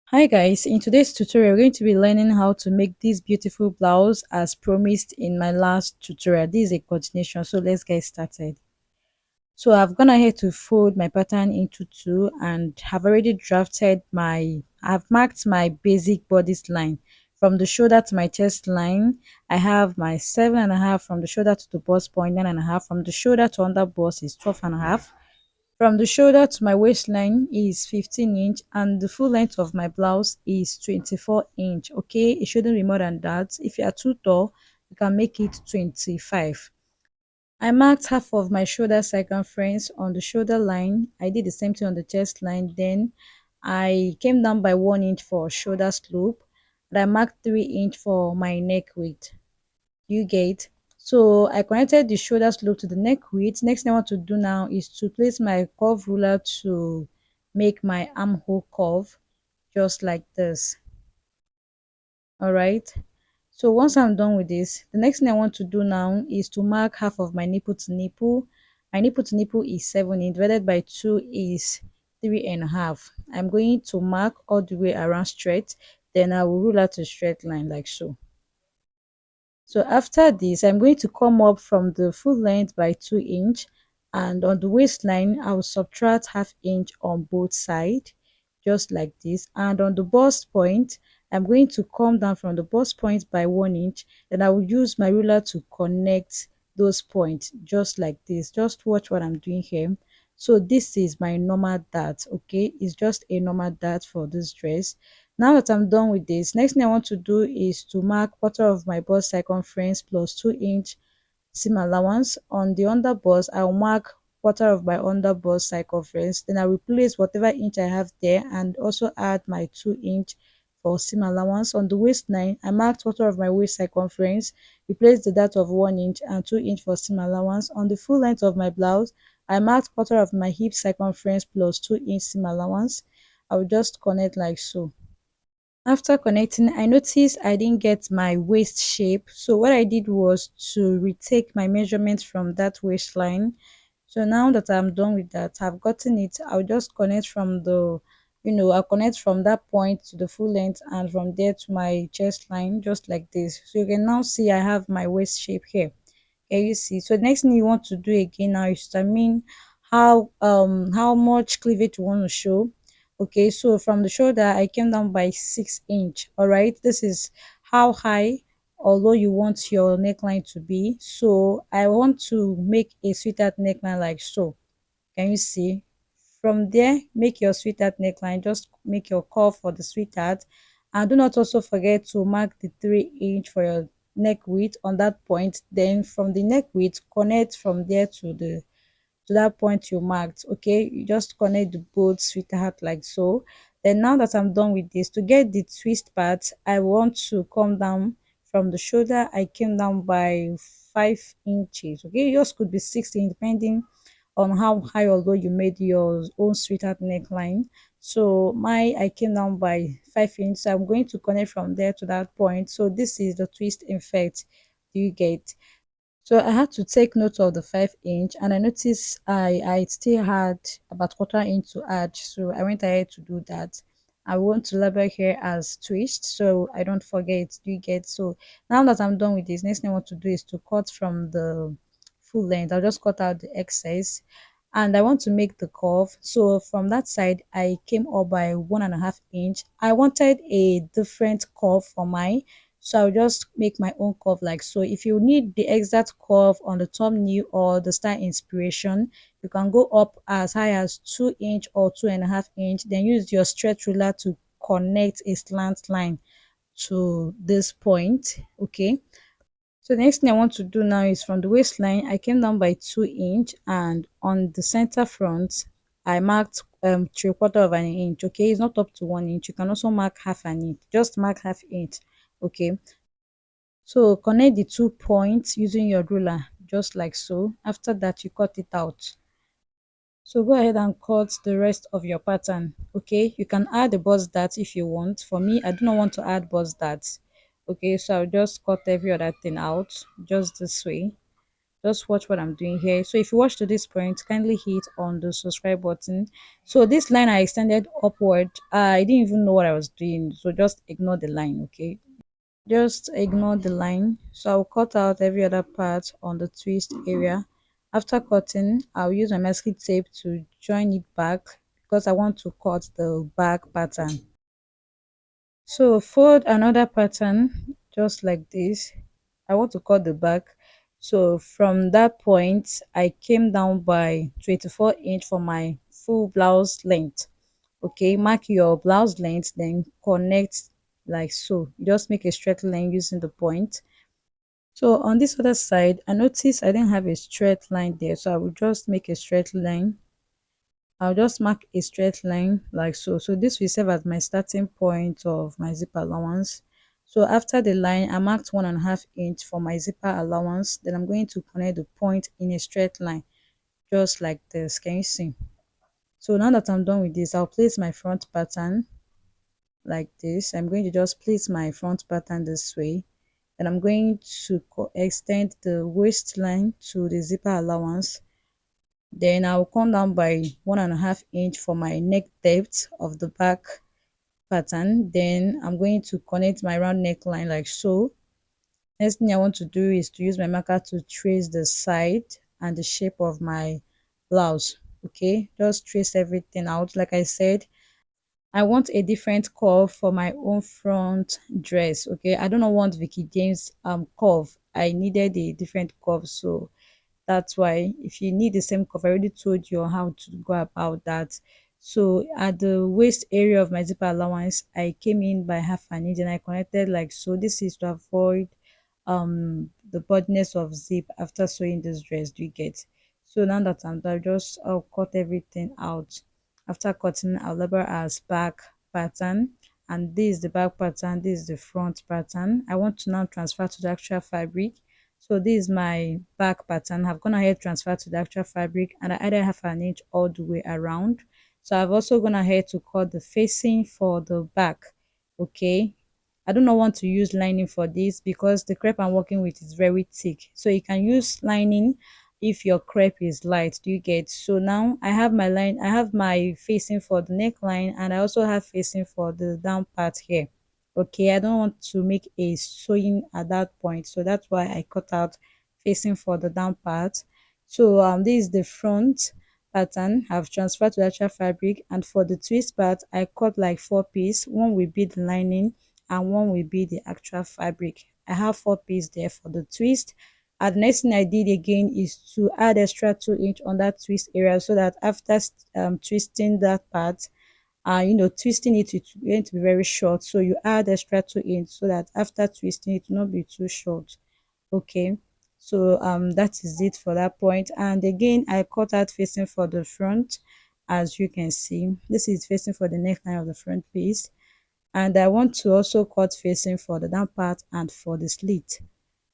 Hi guys, in today's tutorial we're going to be learning how to make this beautiful blouse as promised in my last tutorial. This is a continuation, so let's get started. So I've gone ahead to fold my pattern into two and have already drafted I've marked my basic bodice line. From the shoulder to my chest line, I have my 7.5. From the shoulder to the bust point, 9.5. From the shoulder to under bust is 12.5. From the shoulder to my waistline is 15 inch, and the full length of my blouse is 24 inch. Okay, it shouldn't be more than that. If you are too tall, you can make it 25. I marked half of my shoulder circumference on the shoulder line. I did the same thing on the chest line. Then I came down by 1 inch for shoulder slope, and I marked 3 inch for my neck width. You get? So I connected the shoulder slope to the neck width. Next thing I want to do now is to place my curve ruler to make my armhole curve, just like this. All right. So once I'm done with this, the next thing I want to do now is to mark half of my nipple to nipple. My nipple to nipple is 7 inch, divided by 2 is 3.5. I'm going to mark all the way around straight. Then I will rule out a straight line like so. So after this, I'm going to come up from the full length by 2 inch, and on the waistline, I will subtract half inch on both sides, just like this. And on the bust point, I'm going to come down from the bust point by 1 inch. Then I will use my ruler to connect those points, just like this. Just watch what I'm doing here. So this is my normal dart. Okay, it's just a normal dart for this dress. Now that I'm done with this, next thing I want to do is to mark quarter of my bust circumference plus 2 inch seam allowance. On the under bust, I'll mark quarter of my under bust circumference. Then I replace whatever inch I have there and also add my 2 inch for seam allowance. On the waistline, I marked quarter of my waist circumference, replace the dart of 1 inch and 2 inch for seam allowance. On the full length of my blouse, I marked quarter of my hip circumference plus 2 inch seam allowance. I will just connect like so. After connecting, I noticed I didn't get my waist shape. So what I did was to retake my measurements from that waistline. So now that I'm done with that, I've gotten it. I'll just connect from I'll connect from that point to the full length and from there to my chest line, just like this. So you can now see I have my waist shape here. Can you see? So the next thing you want to do again now is to determine how much cleavage you want to show. Okay, so from the shoulder I came down by 6 inch. All right, this is how high although you want your neckline to be. So I want to make a sweetheart neckline like so. Can you see? From there, make your sweetheart neckline. Just make your curve for the sweetheart. And do not also forget to mark the 3 inch for your neck width on that point. Then from the neck width, connect from there to that point you marked. Okay, you just connect the both sweetheart like so. Then now that I'm done with this, to get the twist part, I want to come down from the shoulder. I came down by 5 inches. Okay, yours could be 16 depending on how high although you made your own sweetheart neckline. So I came down by 5 inches. So I'm going to connect from there to that point. So this is the twist effect you get. So I had to take note of the 5 inch, and I noticed I still had about quarter inch to add. So I went ahead to do that. I want to label here as twist so I don't forget. Do you get? So now that I'm done with this, next thing I want to do is to cut from the full length. I'll just cut out the excess, and I want to make the curve. So from that side I came up by 1.5 inch. I wanted a different curve for mine, so I'll just make my own curve like so. If you need the exact curve on the thumbnail or the style inspiration, you can go up as high as 2 inch or 2.5 inch. Then use your stretch ruler to connect a slant line to this point. Okay, so the next thing I want to do now is from the waistline I came down by 2 inch, and on the center front I marked 3/4 of an inch. Okay, it's not up to 1 inch. You can also mark half an inch. Just mark half inch. Okay, so connect the 2 points using your ruler, just like so. After that, you cut it out. So go ahead and cut the rest of your pattern. Okay, you can add the bust dart if you want. For me, I do not want to add bust darts. Okay, so I'll just cut every other thing out just this way, Just watch what I'm doing here. So if you watch to this point, kindly hit on the subscribe button. So this line I extended upward, I didn't even know what I was doing, so just ignore the line. Okay, just ignore the line. So I'll cut out every other part on the twist area. After cutting, I'll use my masking tape to join it back because I want to cut the back pattern. So fold another pattern just like this. I want to cut the back. So from that point, I came down by 24" for my full blouse length. Okay, mark your blouse length, then connect like so. You just make a straight line using the point. So on this other side, I noticed I didn't have a straight line there, so I will just make a straight line. I'll just mark a straight line like so. So this will serve as my starting point of my zipper allowance. So after the line, I marked 1.5 inch for my zipper allowance. Then I'm going to connect the point in a straight line, just like this. Can you see? So now that I'm done with this, I'll place my front pattern like this. I'm going to just place my front pattern this way. And I'm going to extend the waistline to the zipper allowance. Then I'll come down by 1.5 inch for my neck depth of the back pattern. Then I'm going to connect my round neckline like so. Next thing I want to do is to use my marker to trace the side and the shape of my blouse. Okay, just trace everything out. Like I said, I want a different curve for my own front dress. Okay, I don't want Vicky James curve. I needed a different curve, so that's why if you need the same curve, I already told you how to go about that. So at the waist area of my zipper allowance, I came in by 1/2 inch and I connected like so. This is to avoid the burdenness of zip after sewing this dress. Do you get? So now that I'm done, I'll cut everything out. After cutting, I'll label as back pattern, and this is the back pattern, this is the front pattern. I want to now transfer to the actual fabric. So this is my back pattern. I've gone ahead transfer to the actual fabric, and I added 1/2 inch all the way around. So I've also gone ahead to cut the facing for the back. Okay, I do not want to use lining for this because the crepe I'm working with is very thick. So you can use lining if your crepe is light. Do you get? So now I have my line, I have my facing for the neckline, and I also have facing for the down part here. Okay, I don't want to make a sewing at that point, so that's why I cut out facing for the down part. So this is the front pattern I've transferred to the actual fabric, and for the twist part I cut like 4 pieces. One will be the lining and one will be the actual fabric. I have 4 pieces there for the twist. And the next thing I did again is to add extra 2 inch on that twist area, so that after twisting that part, twisting it's going to be very short. So you add extra 2 inch so that after twisting it will not be too short. Okay, so that is it for that point. And again, I cut out facing for the front. As you can see, this is facing for the neckline of the front piece, and I want to also cut facing for the down part and for the slit.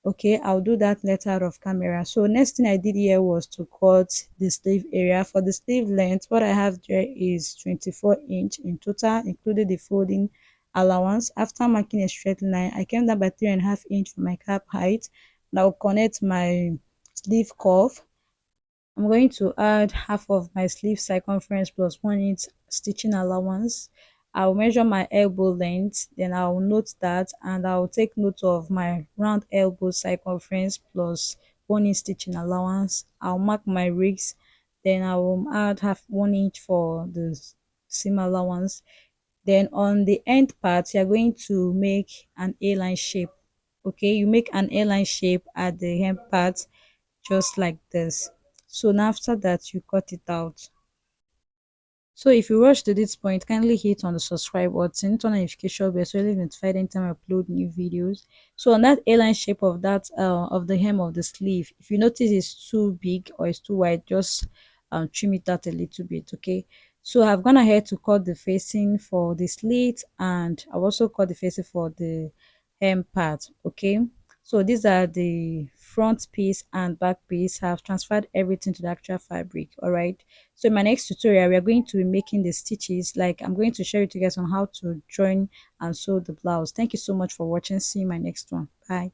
Okay, I'll do that later out of camera. So next thing I did here was to cut the sleeve area. For the sleeve length, what I have there is 24" in total, including the folding allowance. After marking a straight line, I came down by 3.5 inch for my cap height. Now connect my sleeve curve. I'm going to add half of my sleeve circumference plus 1 inch stitching allowance. I'll measure my elbow length, then I'll note that, and I'll take note of my round elbow circumference plus 1 inch stitching allowance. I'll mark my rigs, then I will add half 1 inch for the seam allowance. Then on the end part, you're going to make an A-line shape. Okay, you make an A-line shape at the hem part just like this. So now after that, you cut it out. So if you rush to this point, kindly hit on the subscribe button, turn on notification bell so you'll be notified anytime I upload new videos. So on that A-line shape of that of the hem of the sleeve, if you notice it's too big or it's too wide, just trim it out a little bit. Okay, so I've gone ahead to cut the facing for the slit, and I've also cut the facing for the hem part. Okay, so these are the front piece and back piece. I've transferred everything to the actual fabric. All right, so in my next tutorial, we are going to be making the stitches. Like, I'm going to share with you guys on how to join and sew the blouse. Thank you so much for watching. See you in my next one. Bye.